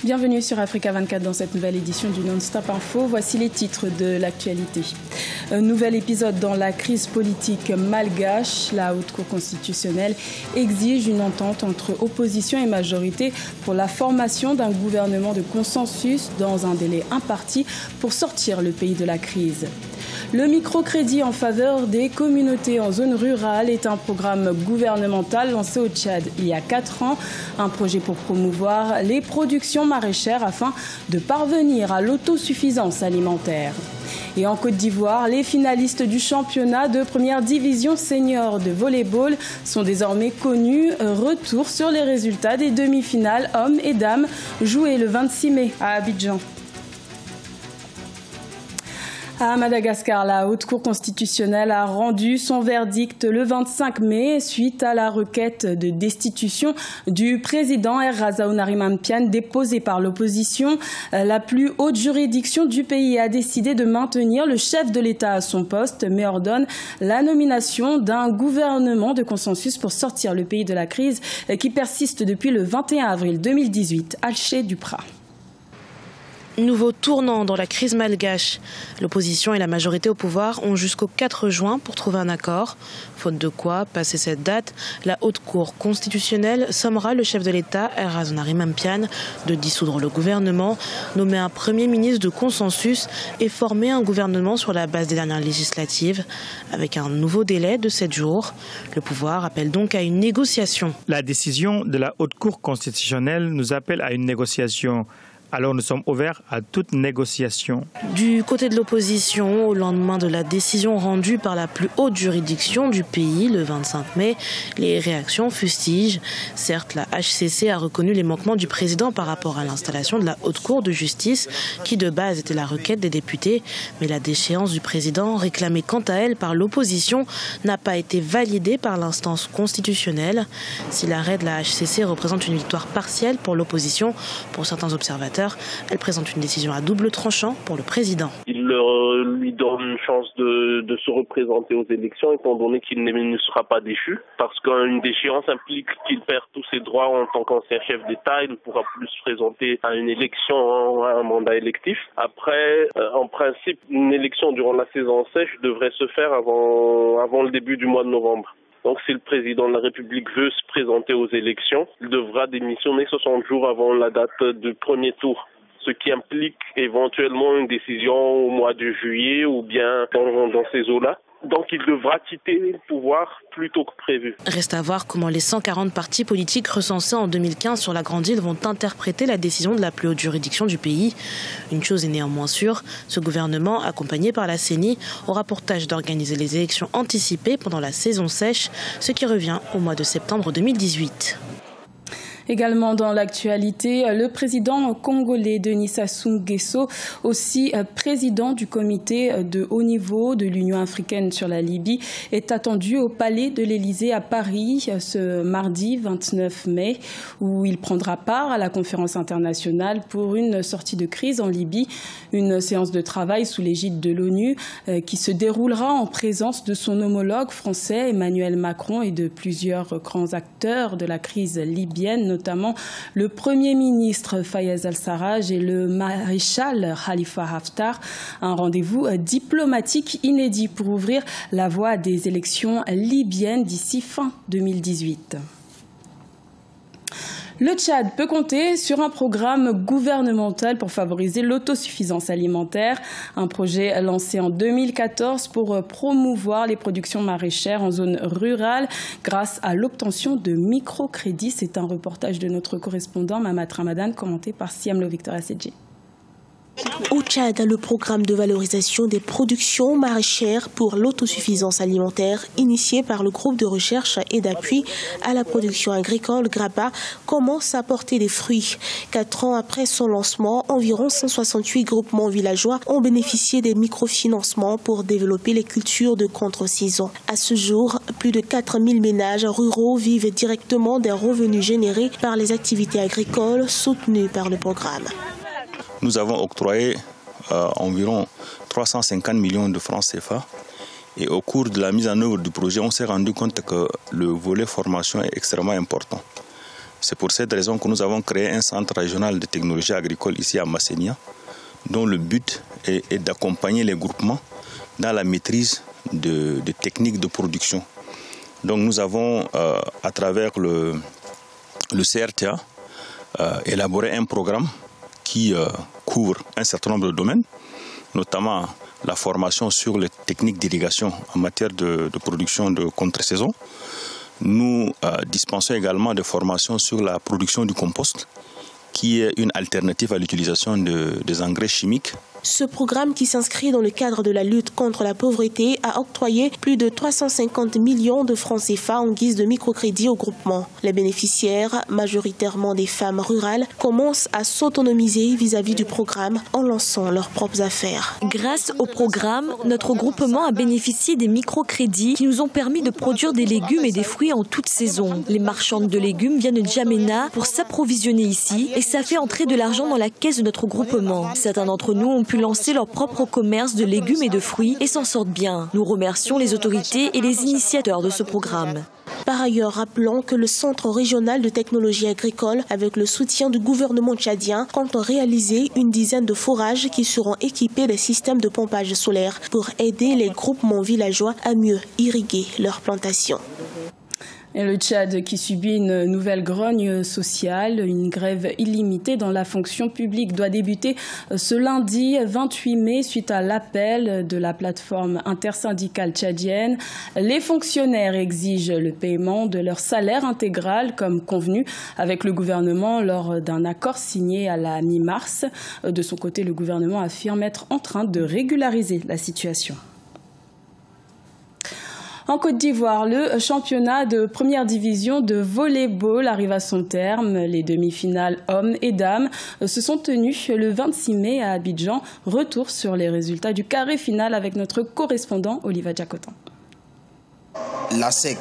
Bienvenue sur Africa 24 dans cette nouvelle édition du Non-Stop Info. Voici les titres de l'actualité. Un nouvel épisode dans la crise politique malgache. La Haute Cour constitutionnelle exige une entente entre opposition et majorité pour la formation d'un gouvernement de consensus dans un délai imparti pour sortir le pays de la crise. Le microcrédit en faveur des communautés en zone rurale est un programme gouvernemental lancé au Tchad il y a 4 ans. Un projet pour promouvoir les productions maraîchères afin de parvenir à l'autosuffisance alimentaire. Et en Côte d'Ivoire, les finalistes du championnat de première division senior de volleyball sont désormais connus. Retour sur les résultats des demi-finales hommes et dames jouées le 26 mai à Abidjan. À Madagascar, la Haute Cour constitutionnelle a rendu son verdict le 25 mai suite à la requête de destitution du président Errazaounarimampane déposée par l'opposition. La plus haute juridiction du pays a décidé de maintenir le chef de l'État à son poste, mais ordonne la nomination d'un gouvernement de consensus pour sortir le pays de la crise qui persiste depuis le 21 avril 2018. Alché Duprat. Nouveau tournant dans la crise malgache. L'opposition et la majorité au pouvoir ont jusqu'au 4 juin pour trouver un accord. Faute de quoi, passé cette date, la Haute Cour constitutionnelle sommera le chef de l'État, Errazaounarimampane, de dissoudre le gouvernement, nommer un Premier ministre de consensus et former un gouvernement sur la base des dernières législatives, avec un nouveau délai de 7 jours. Le pouvoir appelle donc à une négociation. La décision de la Haute Cour constitutionnelle nous appelle à une négociation. Alors nous sommes ouverts à toute négociation. Du côté de l'opposition, au lendemain de la décision rendue par la plus haute juridiction du pays le 25 mai, les réactions fustigent. Certes, la HCC a reconnu les manquements du président par rapport à l'installation de la Haute Cour de justice, qui de base était la requête des députés, mais la déchéance du président, réclamée quant à elle par l'opposition, n'a pas été validée par l'instance constitutionnelle. Si l'arrêt de la HCC représente une victoire partielle pour l'opposition, pour certains observateurs, elle présente une décision à double tranchant pour le président. Il lui donne une chance de se représenter aux élections étant donné qu'il ne sera pas déchu parce qu'une déchéance implique qu'il perd tous ses droits en tant qu'ancien chef d'État. Il ne pourra plus se présenter à une élection, à un mandat électif. Après, en principe, une élection durant la saison sèche devrait se faire avant le début du mois de novembre. Donc si le président de la République veut se présenter aux élections, il devra démissionner 60 jours avant la date du premier tour, ce qui implique éventuellement une décision au mois de juillet ou bien dans ces eaux-là. Donc il devra quitter le pouvoir plus tôt que prévu. Reste à voir comment les 140 partis politiques recensés en 2015 sur la Grande Île vont interpréter la décision de la plus haute juridiction du pays. Une chose est néanmoins sûre, ce gouvernement, accompagné par la CENI, aura pour tâche d'organiser les élections anticipées pendant la saison sèche, ce qui revient au mois de septembre 2018. Également dans l'actualité, le président congolais Denis Sassou Nguesso, aussi président du comité de haut niveau de l'Union africaine sur la Libye, est attendu au palais de l'Élysée à Paris ce mardi 29 mai, où il prendra part à la conférence internationale pour une sortie de crise en Libye, une séance de travail sous l'égide de l'ONU qui se déroulera en présence de son homologue français Emmanuel Macron et de plusieurs grands acteurs de la crise libyenne, notamment le Premier ministre Fayez al-Sarraj et le maréchal Khalifa Haftar. Un rendez-vous diplomatique inédit pour ouvrir la voie des élections libyennes d'ici fin 2018. Le Tchad peut compter sur un programme gouvernemental pour favoriser l'autosuffisance alimentaire, un projet lancé en 2014 pour promouvoir les productions maraîchères en zone rurale grâce à l'obtention de microcrédits. C'est un reportage de notre correspondant Mamat Ramadan commenté par Siam Lo Victoria Sedji. Au Tchad, le programme de valorisation des productions maraîchères pour l'autosuffisance alimentaire, initié par le groupe de recherche et d'appui à la production agricole GRAPA, commence à porter des fruits. 4 ans après son lancement, environ 168 groupements villageois ont bénéficié des microfinancements pour développer les cultures de contre-saison. À ce jour, plus de 4000 ménages ruraux vivent directement des revenus générés par les activités agricoles soutenues par le programme. Nous avons octroyé environ 350 millions de francs CFA et au cours de la mise en œuvre du projet, on s'est rendu compte que le volet formation est extrêmement important. C'est pour cette raison que nous avons créé un centre régional de technologie agricole ici à Massénia, dont le but est d'accompagner les groupements dans la maîtrise de techniques de production. Donc nous avons, à travers le CRTA, élaboré un programme qui couvre un certain nombre de domaines, notamment la formation sur les techniques d'irrigation en matière de production de contre-saison. Nous dispensons également des formations sur la production du compost, qui est une alternative à l'utilisation des engrais chimiques. Ce programme, qui s'inscrit dans le cadre de la lutte contre la pauvreté, a octroyé plus de 350 millions de francs CFA en guise de microcrédit au groupement. Les bénéficiaires, majoritairement des femmes rurales, commencent à s'autonomiser vis-à-vis du programme en lançant leurs propres affaires. Grâce au programme, notre groupement a bénéficié des microcrédits qui nous ont permis de produire des légumes et des fruits en toute saison. Les marchandes de légumes viennent de Djamena pour s'approvisionner ici et ça fait entrer de l'argent dans la caisse de notre groupement. Certains d'entre nous ont pu lancer leur propre commerce de légumes et de fruits et s'en sortent bien. Nous remercions les autorités et les initiateurs de ce programme. Par ailleurs, rappelons que le Centre régional de technologie agricole, avec le soutien du gouvernement tchadien, compte réaliser une dizaine de forages qui seront équipés de systèmes de pompage solaire pour aider les groupements villageois à mieux irriguer leurs plantations. Et le Tchad qui subit une nouvelle grogne sociale, une grève illimitée dans la fonction publique doit débuter ce lundi 28 mai suite à l'appel de la plateforme intersyndicale tchadienne. Les fonctionnaires exigent le paiement de leur salaire intégral comme convenu avec le gouvernement lors d'un accord signé à la mi-mars. De son côté, le gouvernement affirme être en train de régulariser la situation. En Côte d'Ivoire, le championnat de première division de volley-ball arrive à son terme. Les demi-finales hommes et dames se sont tenues le 26 mai à Abidjan. Retour sur les résultats du carré final avec notre correspondant Oliva Diacotan. L'ASEC,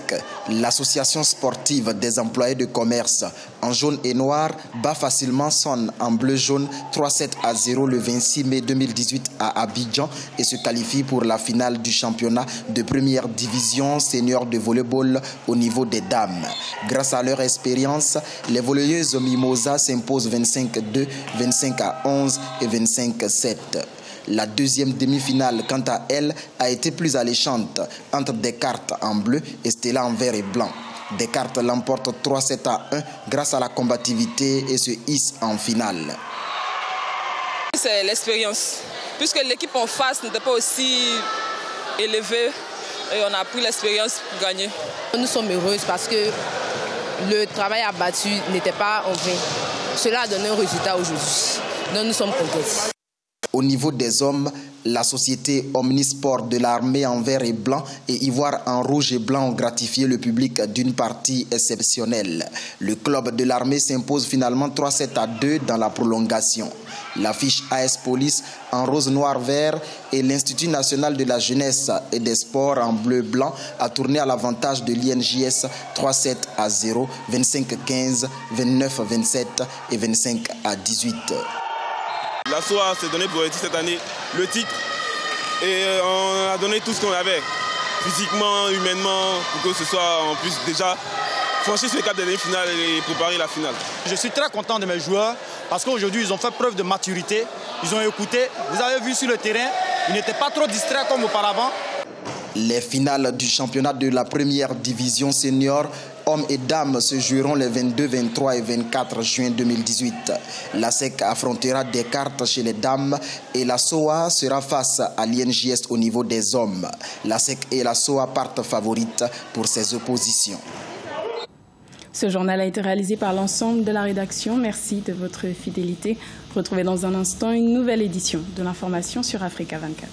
l'association sportive des employés de commerce en jaune et noir, bat facilement son en bleu-jaune 3-7-0 le 26 mai 2018 à Abidjan et se qualifie pour la finale du championnat de première division senior de volleyball au niveau des dames. Grâce à leur expérience, les volleyeuses Mimosa s'imposent 25-2, 25-11 et 25-7. La deuxième demi-finale, quant à elle, a été plus alléchante entre Descartes en bleu et Stella en vert et blanc. Descartes l'emporte 3-7-1 grâce à la combativité et se hisse en finale. C'est l'expérience, puisque l'équipe en face n'était pas aussi élevée et on a pris l'expérience pour gagner. Nous sommes heureuses parce que le travail abattu n'était pas en vain. Cela a donné un résultat aujourd'hui. Donc nous sommes contents. Au niveau des hommes, la société Omnisport de l'armée en vert et blanc et ivoire en rouge et blanc ont gratifié le public d'une partie exceptionnelle. Le club de l'armée s'impose finalement 3-7-2 dans la prolongation. L'affiche AS Police en rose, noir, vert et l'Institut national de la jeunesse et des sports en bleu-blanc a tourné à l'avantage de l'INJS 3-7-0, 25-15, 29-27 et 25-18. La SOA s'est donné pour cette année le titre et on a donné tout ce qu'on avait, physiquement, humainement, pour que ce soit en plus déjà franchir ce cap des demi-finales et préparer la finale. Je suis très content de mes joueurs parce qu'aujourd'hui ils ont fait preuve de maturité, ils ont écouté, vous avez vu sur le terrain, ils n'étaient pas trop distraits comme auparavant. Les finales du championnat de la première division senior hommes et dames se joueront les 22, 23 et 24 juin 2018. La SEC affrontera Descartes chez les dames et la SOA sera face à l'INJS au niveau des hommes. La SEC et la SOA partent favorites pour ces oppositions. Ce journal a été réalisé par l'ensemble de la rédaction. Merci de votre fidélité. Retrouvez dans un instant une nouvelle édition de l'information sur Africa 24.